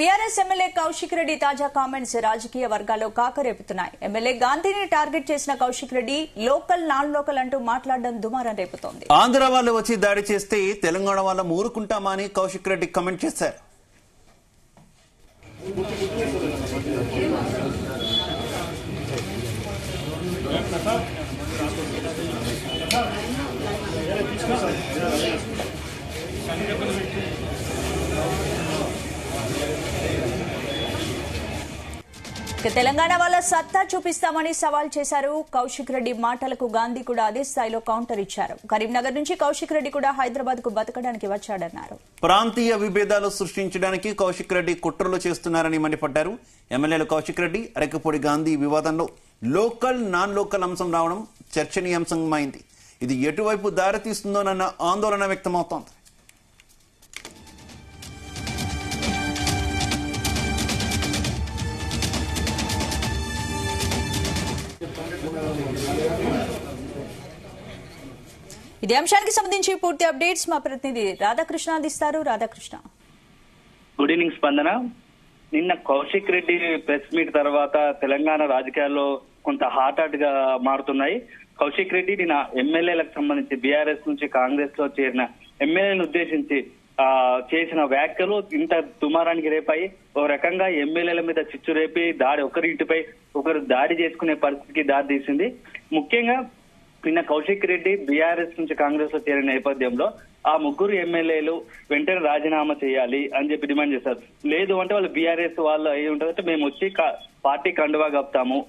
BRS MLA Kaushik Reddy తాజా comments రాజకీయ వర్గాల్లో కాకరేపుతున్నాయి. ఎమ్మెల్యే గాంధీని టార్గెట్ చేసిన Kaushik Reddy local non local అంటూ మాట్లాడడం దుమారం రేపుతోంది. ఆంధ్ర వాళ్ళు వచ్చి దాడి చేస్తే తెలంగాణ వాళ్ళ ఊరుకుంటామా అని కౌశిక్ రెడ్డి కామెంట్ చేశారు. తెలంగాణ వాళ్ళ సత్తా చూపిస్తామని సవాల్ చేశారు. కౌశిక్ రెడ్డి మాటలకు గాంధీ కూడా అదే స్థాయిలో కౌంటర్ ఇచ్చారు. కరీంనగర్ నుంచి కౌశిక్ రెడ్డి కూడా హైదరాబాద్ కు బతకడానికి వచ్చాడన్నారు. ప్రాంతీయ విభేదాలు సృష్టించడానికి కౌశిక్ రెడ్డి కుట్రలు చేస్తున్నారని మండిపడ్డారు. ఎమ్మెల్యేలు కౌశిక్ రెడ్డి, అరకపూడి గాంధీ వివాదంలో లోకల్ నాన్ లోకల్ అంశం రావడం చర్చనీయాంశమైంది. ఇది ఎటువైపు దారితీస్తుందోనన్న ఆందోళన వ్యక్తమవుతోంది. ఇదే అంశానికి సంబంధించి పూర్తి అప్డేట్స్ మా ప్రతినిధి రాధాకృష్ణ అందిస్తారు. Radhakrishna, good evening. స్పందన, నిన్న కౌశిక్ రెడ్డి ప్రెస్ మీట్ తర్వాత తెలంగాణ రాజకీయాల్లో కొంత హాట్ గా మారుతున్నాయి. కౌశిక్ రెడ్డి నిన్న ఎమ్మెల్యేలకు సంబంధించి బీఆర్ఎస్ నుంచి కాంగ్రెస్ లో చేరిన ఎమ్మెల్యేలను ఉద్దేశించి చేసిన వ్యాఖ్యలు ఇంత దుమారానికి రేపాయి. ఓ రకంగా ఎమ్మెల్యేల మీద చిచ్చు రేపి ఒకరి ఇంటిపై ఒకరు దాడి చేసుకునే పరిస్థితికి దారి తీసింది. ముఖ్యంగా నిన్న కౌశిక్ రెడ్డి బీఆర్ఎస్ నుంచి కాంగ్రెస్ లో చేరిన నేపథ్యంలో ఆ ముగ్గురు ఎమ్మెల్యేలు వెంటనే రాజీనామా చేయాలి అని చెప్పి డిమాండ్ చేశారు. లేదు అంటే వాళ్ళు బీఆర్ఎస్ వాళ్ళు అయి ఉంటుందంటే మేము వచ్చి పార్టీ కండువా కప్తాము,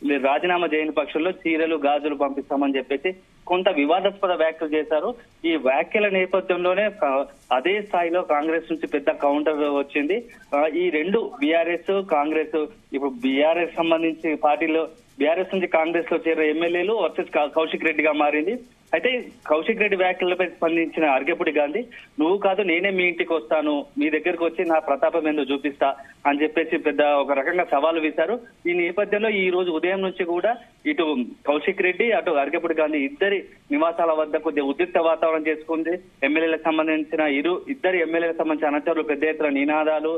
మీరు రాజీనామా చేయని పక్షంలో చీరలు గాజులు పంపిస్తామని చెప్పేసి కొంత వివాదాస్పద వ్యాఖ్యలు చేశారు. ఈ వ్యాఖ్యల నేపథ్యంలోనే అదే స్థాయిలో కాంగ్రెస్ నుంచి పెద్ద కౌంటర్ వచ్చింది. ఈ రెండు బీఆర్ఎస్ కాంగ్రెస్ ఇప్పుడు బీఆర్ఎస్ సంబంధించి పార్టీలో బీఆర్ఎస్ నుంచి కాంగ్రెస్ లో చేరిన ఎమ్మెల్యేలు వర్సెస్ కౌశిక్ రెడ్డిగా మారింది. అయితే కౌశిక్ రెడ్డి వ్యాఖ్యలపై స్పందించిన అరకపూడి గాంధీ, నువ్వు కాదు నేనే మీ ఇంటికి వస్తాను, మీ దగ్గరకు వచ్చి నా ప్రతాపం ఏందో చూపిస్తా అని చెప్పేసి పెద్ద ఒక రకంగా సవాలు వేశారు. ఈ నేపథ్యంలో ఈ రోజు ఉదయం నుంచి కూడా ఇటు కౌశిక్ రెడ్డి అటు అరకపూడి గాంధీ ఇద్దరి నివాసాల వద్ద కొద్దిగా ఉద్రిక్త వాతావరణం చేసుకుంది. ఎమ్మెల్యేలకు సంబంధించిన ఇద్దరు ఎమ్మెల్యేలకు సంబంధించిన అనచరులు పెద్ద ఎత్తున నినాదాలు,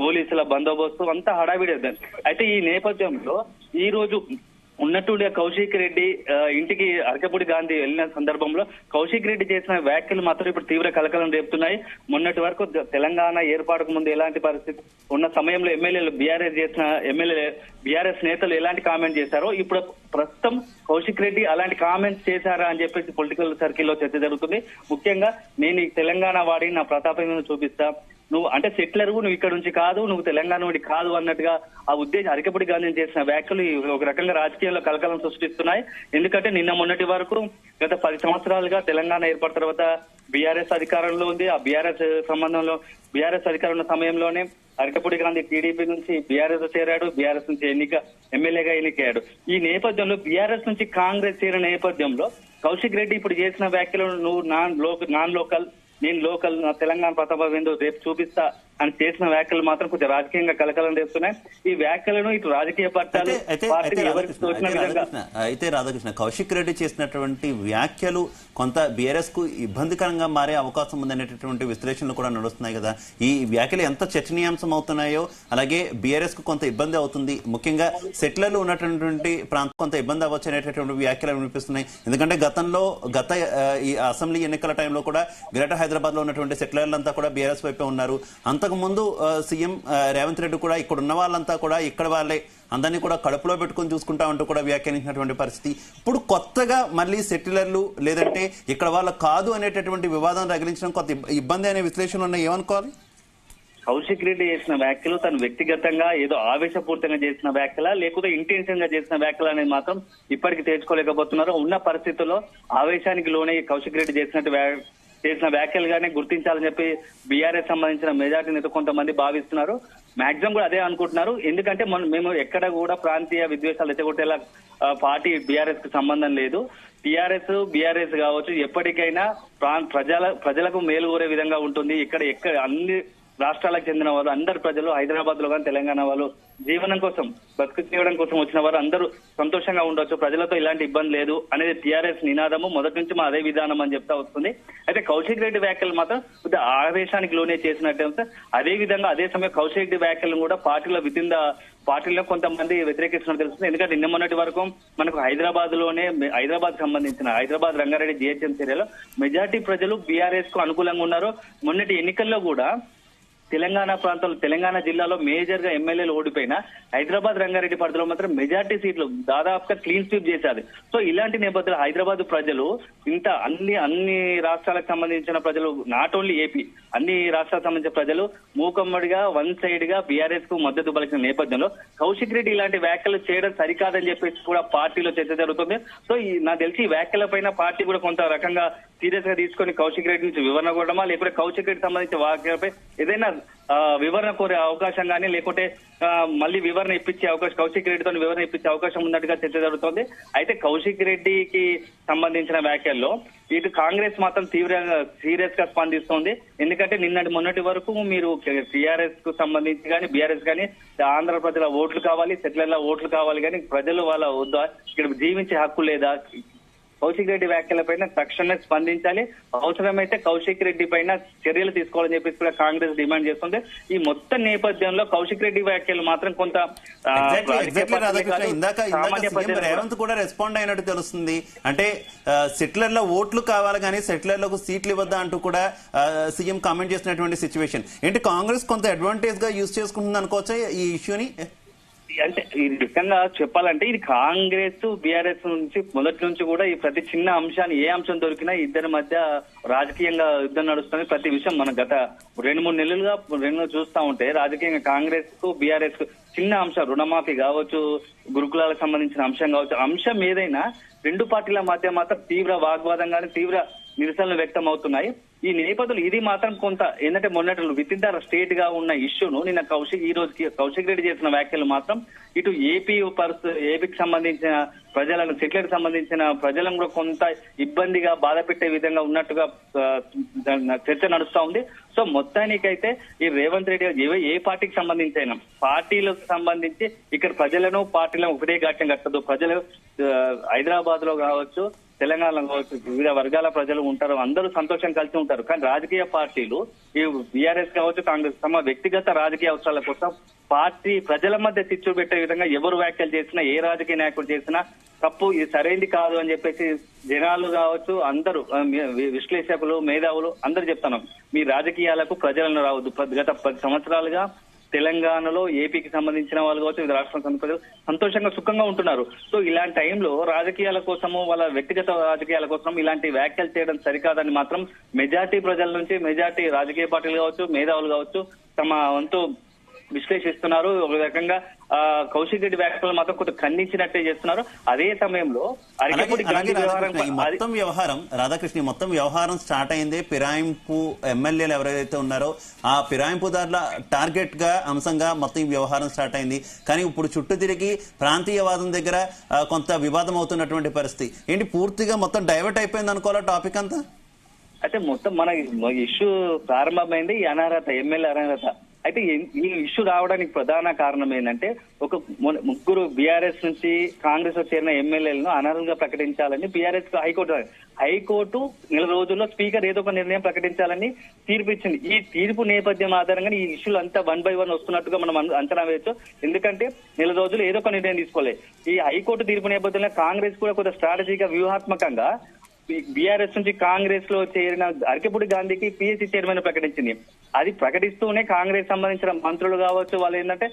పోలీసుల బందోబస్తు అంతా హడావిడి. అయితే ఈ నేపథ్యంలో ఈ రోజు ఉన్నట్టుండే కౌశిక్ రెడ్డి ఇంటికి అరకపూడి గాంధీ వెళ్లిన సందర్భంలో కౌశిక్ రెడ్డి చేసిన వ్యాఖ్యలు మాత్రం ఇప్పుడు తీవ్ర కలకలం రేపుతున్నాయి. మొన్నటి వరకు తెలంగాణ ఏర్పాటుకు ముందు ఎలాంటి పరిస్థితి ఉన్న సమయంలో ఎమ్మెల్యేలు బీఆర్ఎస్ నేతలు ఎలాంటి కామెంట్ చేశారో ఇప్పుడు ప్రస్తుతం కౌశిక్ రెడ్డి అలాంటి కామెంట్స్ చేశారా అని చెప్పేసి పొలిటికల్ సర్కిల్లో చర్చ జరుగుతుంది. ముఖ్యంగా నేను ఈ తెలంగాణ వాడి నా ప్రతాపం చూపిస్తా, నువ్వు అంటే సెటిలర్, నువ్వు ఇక్కడ నుంచి కాదు, నువ్వు తెలంగాణ వాడి కాదు అన్నట్టుగా ఆ ఉద్దేశం అరకపూడి గాంధీ చేసిన వ్యాఖ్యలు ఒక రకంగా రాజకీయాల్లో కలకలం సృష్టిస్తున్నాయి. ఎందుకంటే నిన్న మొన్నటి వరకు గత 10 సంవత్సరాలుగా తెలంగాణ ఏర్పడిన తర్వాత బీఆర్ఎస్ అధికారంలో ఉంది. ఆ బీఆర్ఎస్ అధికారంలో సమయంలోనే అరకపూడి గాంధీ టీడీపీ నుంచి బీఆర్ఎస్ చేరాడు, బీఆర్ఎస్ నుంచి ఎమ్మెల్యేగా ఎన్నికయ్యాడు. ఈ నేపథ్యంలో బీఆర్ఎస్ నుంచి కాంగ్రెస్ చేరిన నేపథ్యంలో కౌశిక్ రెడ్డి ఇప్పుడు చేసిన వ్యాఖ్యలు నువ్వు నాన్ లోకల్, నేను లోకల్, నా తెలంగాణ ప్రతాపం ఏందో రేపు చూపిస్తా అని చేసిన వ్యాఖ్యలు మాత్రం కొంచెం రాజకీయంగా కలకలం చేస్తున్నాయి. ఈ వ్యాఖ్యలను ఇటు రాజకీయ పట్టాలు అయితే రాధాకృష్ణ, కౌశిక్ రెడ్డి చేసినటువంటి వ్యాఖ్యలు కొంత బీఆర్ఎస్ కు ఇబ్బందికరంగా మారే అవకాశం ఉందనేటటువంటి విశ్లేషణలు కూడా నడుస్తున్నాయి కదా. ఈ వ్యాఖ్యలు ఎంత చర్చనీయాంశం అవుతున్నాయో అలాగే బీఆర్ఎస్ కు కొంత ఇబ్బంది అవుతుంది. ముఖ్యంగా సెటిలర్లు ఉన్నటువంటి ప్రాంతం కొంత ఇబ్బంది అవ్వచ్చు అనేటటువంటి వ్యాఖ్యలు వినిపిస్తున్నాయి. ఎందుకంటే గత ఈ అసెంబ్లీ ఎన్నికల టైంలో కూడా గ్రేటర్ హైదరాబాద్ లో ఉన్నటువంటి సెటిలర్లంతా కూడా బీఆర్ఎస్ వైపే ఉన్నారు. అంతకు ముందు సీఎం రేవంత్ రెడ్డి కూడా ఇక్కడ ఉన్న వాళ్ళంతా కూడా ఇక్కడ వాళ్ళే, అందరినీ కూడా కడుపులో పెట్టుకుని చూసుకుంటా అంటూ కూడా వ్యాఖ్యానించినటువంటి పరిస్థితి. ఇప్పుడు కొత్తగా మళ్ళీ సెటిలర్లు లేదంటే ఇక్కడ వాళ్ళ కాదు అనేటటువంటి వివాదం రగిలించడం కొంత ఇబ్బంది అనే విశ్లేషణలు ఉన్నాయి. ఏమనుకోవాలి? కౌశిక్ రెడ్డి చేసిన వ్యాఖ్యలు తను వ్యక్తిగతంగా ఏదో ఆవేశపూరితంగా చేసిన వ్యాఖ్యల లేకపోతే ఇంటెన్షన్ గా చేసిన వ్యాఖ్యలు అనేది మాత్రం ఇప్పటికీ తేల్చుకోలేకపోతున్నారు. ఉన్న పరిస్థితుల్లో ఆవేశానికి లోనే కౌశిక్ రెడ్డి చేసిన వ్యాఖ్యలుగానే గుర్తించాలని చెప్పి బీఆర్ఎస్ సంబంధించిన మెజార్టీ నేత కొంతమంది భావిస్తున్నారు. మాక్సిమం కూడా అదే అనుకుంటున్నారు. ఎందుకంటే మేము ఎక్కడ కూడా ప్రాంతీయ విద్వేషాలు రెచ్చగొట్టేలా పార్టీ బీఆర్ఎస్ కు సంబంధం లేదు. బీఆర్ఎస్ కావచ్చు, ఎప్పటికైనా ప్రజలకు మేలు కోరే విధంగా ఉంటుంది. ఇక్కడ అన్ని రాష్ట్రాలకు చెందిన వాళ్ళు అందరు ప్రజలు హైదరాబాద్ లో కానీ తెలంగాణ వాళ్ళు జీవనం కోసం బతుకు తీయడం కోసం వచ్చిన వారు అందరూ సంతోషంగా ఉండొచ్చు, ప్రజలతో ఇలాంటి ఇబ్బంది లేదు అనేది టీఆర్ఎస్ నినాదము మొదటి నుంచి మా అదే విధానం అని చెప్తా వస్తుంది. అయితే కౌశిక్ రెడ్డి వ్యాఖ్యలు మాత్రం ఆవేశానికి లోనే చేసినట్టే అదే విధంగా అదే సమయం కౌశిక్ రెడ్డి వ్యాఖ్యలను కూడా పార్టీలో కొంతమంది వ్యతిరేకిస్తున్నట్టు తెలుస్తుంది. ఎందుకంటే నిన్న మొన్నటి వరకు మనకు హైదరాబాద్ సంబంధించిన హైదరాబాద్ రంగారెడ్డి జిహెచ్ఎంసీ ఏరియాలో మెజార్టీ ప్రజలు బీఆర్ఎస్ కు అనుకూలంగా ఉన్నారు. మొన్నటి ఎన్నికల్లో కూడా తెలంగాణ జిల్లాలో మేజర్ గా ఎమ్మెల్యేలు ఓడిపోయినా హైదరాబాద్ రంగారెడ్డి పరిధిలో మాత్రం మెజార్టీ సీట్లు దాదాపుగా క్లీన్ స్వీప్ చేశారు. సో ఇలాంటి నేపథ్యంలో హైదరాబాద్ ప్రజలు అన్ని రాష్ట్రాలకు సంబంధించిన ప్రజలు, నాట్ ఓన్లీ ఏపీ, అన్ని రాష్ట్రాలకు సంబంధించిన ప్రజలు మూకమ్మడిగా వన్ సైడ్ గా బీఆర్ఎస్ కు మద్దతు పలికిన నేపథ్యంలో కౌశిక్ రెడ్డి ఇలాంటి వ్యాఖ్యలు చేయడం సరికాదని చెప్పేసి కూడా పార్టీలో చర్చ జరుగుతుంది. సో నాకు తెలిసి ఈ వ్యాఖ్యల పైన పార్టీ కూడా కొంత రకంగా సీరియస్ గా తీసుకొని కౌశిక్ రెడ్డి నుంచి వివరణ కోరడమా, లేకపోతే కౌశిక్ రెడ్డి సంబంధించిన వ్యాఖ్యలపై ఏదైనా వివరణ కోరే అవకాశం కానీ, లేకుంటే మళ్ళీ వివరణ ఇప్పించే అవకాశం, కౌశిక్ రెడ్డితో వివరణ ఇప్పించే అవకాశం ఉన్నట్టుగా చర్చ జరుగుతోంది. అయితే కౌశిక్ రెడ్డికి సంబంధించిన వ్యాఖ్యల్లో ఇటు కాంగ్రెస్ మాత్రం సీరియస్ గా స్పందిస్తోంది. ఎందుకంటే మొన్నటి వరకు మీరు టీఆర్ఎస్ కు సంబంధించి కానీ బీఆర్ఎస్ కానీ ఆంధ్ర ప్రజల ఓట్లు కావాలి, సెటిలర్ల ఓట్లు కావాలి, కానీ ప్రజలు వాళ్ళ వద్ద ఇక్కడ జీవించే హక్కు లేదా? కౌశిక్ రెడ్డి వ్యాఖ్యలపైన తక్షణమే స్పందించాలి, అవసరమైతే కౌశిక్ రెడ్డి పైన చర్యలు తీసుకోవాలని చెప్పేసి కూడా కాంగ్రెస్ డిమాండ్ చేస్తుంది. ఈ మొత్తం నేపథ్యంలో కౌశిక్ రెడ్డి వ్యాఖ్యలు మాత్రం కొంత రేవంత్ కూడా రెస్పాండ్ అయినట్టు తెలుస్తుంది. అంటే సెటిలర్ల ఓట్లు కావాలి కానీ సెటిలర్లకు సీట్లు ఇవ్వద్దా అంటూ కూడా సీఎం కామెంట్ చేసినటువంటి సిచ్యువేషన్ ఏంటి? కాంగ్రెస్ కొంత అడ్వాంటేజ్ గా యూజ్ చేసుకుంటుంది అనుకోవచ్చా ఈ ఇష్యూని? అంటే ఈ నిజంగా చెప్పాలంటే ఇది కాంగ్రెస్ బీఆర్ఎస్ నుంచి మొదటి నుంచి కూడా ఈ ప్రతి చిన్న అంశాన్ని, ఏ అంశం దొరికినా ఇద్దరి మధ్య రాజకీయంగా యుద్ధం నడుస్తుంది. ప్రతి విషయం మనం గత 2-3 నెలలుగా చూస్తా ఉంటే రాజకీయంగా కాంగ్రెస్ కు బీఆర్ఎస్ కు చిన్న అంశం, రుణమాఫీ కావచ్చు, గురుకులాలకు సంబంధించిన అంశం కావచ్చు, అంశం ఏదైనా రెండు పార్టీల మధ్య మాత్రం తీవ్ర వాగ్వాదం కానీ తీవ్ర నిరసనలు వ్యక్తం అవుతున్నాయి. ఈ నేపథ్యంలో ఇది మాత్రం కొంత ఏంటంటే మొన్నటి విత్ ఇన్ ద స్టేట్ గా ఉన్న ఇష్యూను నిన్న ఈ రోజుకి కౌశిక్ రెడ్డి చేసిన వ్యాఖ్యలు మాత్రం ఇటు ఏపీకి సంబంధించిన ప్రజలను, సెటిలర్ సంబంధించిన ప్రజలను కూడా కొంత ఇబ్బందిగా బాధ పెట్టే విధంగా ఉన్నట్టుగా చర్చ నడుస్తా ఉంది. సో మొత్తానికైతే ఈ రేవంత్ రెడ్డి ఏ పార్టీకి సంబంధించి అయినా పార్టీలకు సంబంధించి ఇక్కడ ప్రజలను పార్టీలను ఒకటే ఘాట్యం కట్టదు. ప్రజలు హైదరాబాద్ లో కావచ్చు, తెలంగాణలో కావచ్చు, వివిధ వర్గాల ప్రజలు ఉంటారు, అందరూ సంతోషం కలిసి ఉంటారు. కానీ రాజకీయ పార్టీలు ఈ బీఆర్ఎస్ కావచ్చు, కాంగ్రెస్ తమ వ్యక్తిగత రాజకీయ అవసరాల కోసం పార్టీ ప్రజల మధ్య చిచ్చు పెట్టే విధంగా ఎవరు వ్యాఖ్యలు చేసినా, ఏ రాజకీయ నాయకుడు చేసినా తప్పు, ఇది సరైంది కాదు అని చెప్పేసి జనాలు కావచ్చు, అందరూ విశ్లేషకులు, మేధావులు అందరూ చెప్తున్నాం. మీ రాజకీయాలకు ప్రజలను రావద్దు. గత 10 సంవత్సరాలుగా తెలంగాణలో ఏపీకి సంబంధించిన వాళ్ళు కావచ్చు, వివిధ రాష్ట్రాలకు ప్రజలు సంతోషంగా సుఖంగా ఉంటున్నారు. సో ఇలాంటి టైంలో రాజకీయాల కోసము, వాళ్ళ వ్యక్తిగత రాజకీయాల కోసం ఇలాంటి వ్యాఖ్యలు చేయడం సరికాదని మాత్రం మెజార్టీ ప్రజల నుంచి, మెజార్టీ రాజకీయ పార్టీలు కావచ్చు, మేధావులు కావచ్చు తమ వంతు విశ్లేషిస్తున్నారు. ఒక రకంగా కౌశిక్ రెడ్డి వ్యాఖ్యలు మాత్రం కొంత ఖండించినట్టే చేస్తున్నారు. అదే సమయంలో మొత్తం వ్యవహారం స్టార్ట్ అయింది. ఫిరాయింపు ఎమ్మెల్యేలు ఎవరైతే ఉన్నారో ఆ ఫిరాయింపుదారుల టార్గెట్ గా అంశంగా మొత్తం ఈ వ్యవహారం స్టార్ట్ అయింది. కానీ ఇప్పుడు చుట్టూ తిరిగి ప్రాంతీయవాదం దగ్గర కొంత వివాదం అవుతున్నటువంటి పరిస్థితి ఏంటి? పూర్తిగా మొత్తం డైవర్ట్ అయిపోయింది అనుకోవాలా టాపిక్ అంతా? అయితే మొత్తం మన ఇష్యూ ప్రారంభమైంది ఈ అనర్హత, ఎమ్మెల్యే అనర్హత. అయితే ఈ ఇష్యూ రావడానికి ప్రధాన కారణం ఏంటంటే ఒక ముగ్గురు బీఆర్ఎస్ నుంచి కాంగ్రెస్ లో చేరిన ఎమ్మెల్యేలను అనర్హులుగా ప్రకటించాలని బీఆర్ఎస్ హైకోర్టు 4 రోజుల్లో స్పీకర్ ఏదో ఒక నిర్ణయం ప్రకటించాలని తీర్పు ఇచ్చింది. ఈ తీర్పు నేపథ్యం ఆధారంగా ఈ ఇష్యూలు అంతా 1 by 1 వస్తున్నట్టుగా మనం అంచనా వేయచ్చు. ఎందుకంటే 4 రోజులు ఏదో ఒక నిర్ణయం తీసుకోలేదు. ఈ హైకోర్టు తీర్పు నేపథ్యంలో కాంగ్రెస్ కూడా కొంత స్ట్రాటజీగా, వ్యూహాత్మకంగా బీఆర్ఎస్ నుంచి కాంగ్రెస్ లో చేరిన అరకెపూడి గాంధీకి పిఎస్సీ చైర్మన్ ప్రకటించింది. అది ప్రకటిస్తూనే కాంగ్రెస్ సంబంధించిన మంత్రులు కావచ్చు, వాళ్ళు ఏంటంటే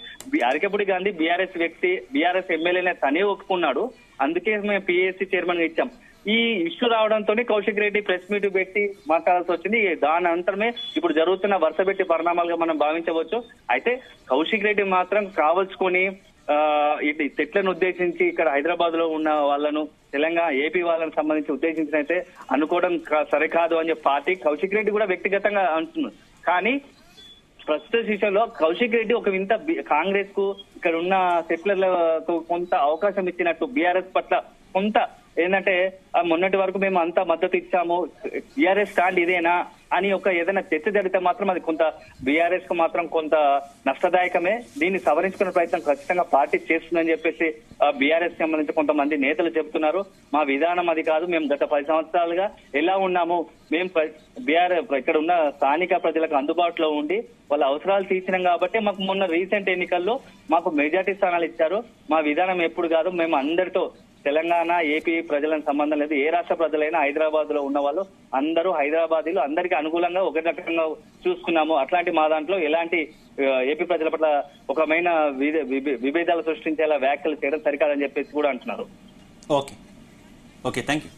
అరకెపూడి గాంధీ బీఆర్ఎస్ వ్యక్తి, బీఆర్ఎస్ ఎమ్మెల్యేనే తనే ఒప్పుకున్నాడు, అందుకే మేము పిఎస్సీ చైర్మన్ ఇచ్చాం. ఈ ఇష్యూ రావడంతో కౌశిక్ రెడ్డి ప్రెస్ మీట్ పెట్టి మాట్లాడాల్సి వచ్చింది. దాని అంతరమే ఇప్పుడు జరుగుతున్న వరుసపెట్టి పరిణామాలుగా మనం భావించవచ్చు. అయితే కౌశిక్ రెడ్డి మాత్రం కావల్చుకొని ఇది సెట్లను ఉద్దేశించి ఇక్కడ హైదరాబాద్ లో ఉన్న వాళ్ళను, తెలంగాణ ఏపీ వాళ్ళని సంబంధించి ఉద్దేశించినైతే అనుకోవడం సరికాదు అని పార్టీ కౌశిక్ రెడ్డి కూడా వ్యక్తిగతంగా అంటున్నారు. కానీ ప్రస్తుత విషయంలో కౌశిక్ రెడ్డి ఒక వింత కాంగ్రెస్ కు ఇక్కడ ఉన్న సెటిలర్లకు కొంత అవకాశం ఇచ్చినట్టు, బీఆర్ఎస్ పట్ల కొంత ఏంటంటే మొన్నటి వరకు మేము అంతా మద్దతు ఇచ్చాము, బీఆర్ఎస్ స్టాండ్ ఇదేనా, అని ఒక ఏదైనా చర్చ జరిగితే మాత్రం అది కొంత బీఆర్ఎస్ కు మాత్రం కొంత నష్టదాయకమే. దీన్ని సవరించుకునే ప్రయత్నం ఖచ్చితంగా పార్టీ చేస్తుందని చెప్పేసి బీఆర్ఎస్ సంబంధించి కొంతమంది నేతలు చెబుతున్నారు. మా విధానం అది కాదు, మేము గత 10 సంవత్సరాలుగా ఎలా ఉన్నాము, మేము బీఆర్ఎస్ ఇక్కడ ఉన్న స్థానిక ప్రజలకు అందుబాటులో ఉండి వాళ్ళ అవసరాలు తీర్చినాం కాబట్టి మాకు మొన్న రీసెంట్ ఎన్నికల్లో మాకు మెజార్టీ స్థానాలు ఇచ్చారు. మా విధానం ఎప్పుడు కాదు, మేము అందరితో తెలంగాణ ఏపీ ప్రజలకు సంబంధం లేదు, ఏ రాష్ట్ర ప్రజలైనా హైదరాబాద్ లో ఉన్న వాళ్ళు అందరూ హైదరాబాదీలు, అందరికీ అనుకూలంగా ఒక రకంగా చూసుకున్నాము. అట్లాంటి మా దాంట్లో ఎలాంటి ఏపీ ప్రజల పట్ల ఒకమైన విభేదాలు సృష్టించేలా వ్యాఖ్యలు చేయడం సరికాదని చెప్పేసి కూడా అంటున్నారు. Okay okay, thank you.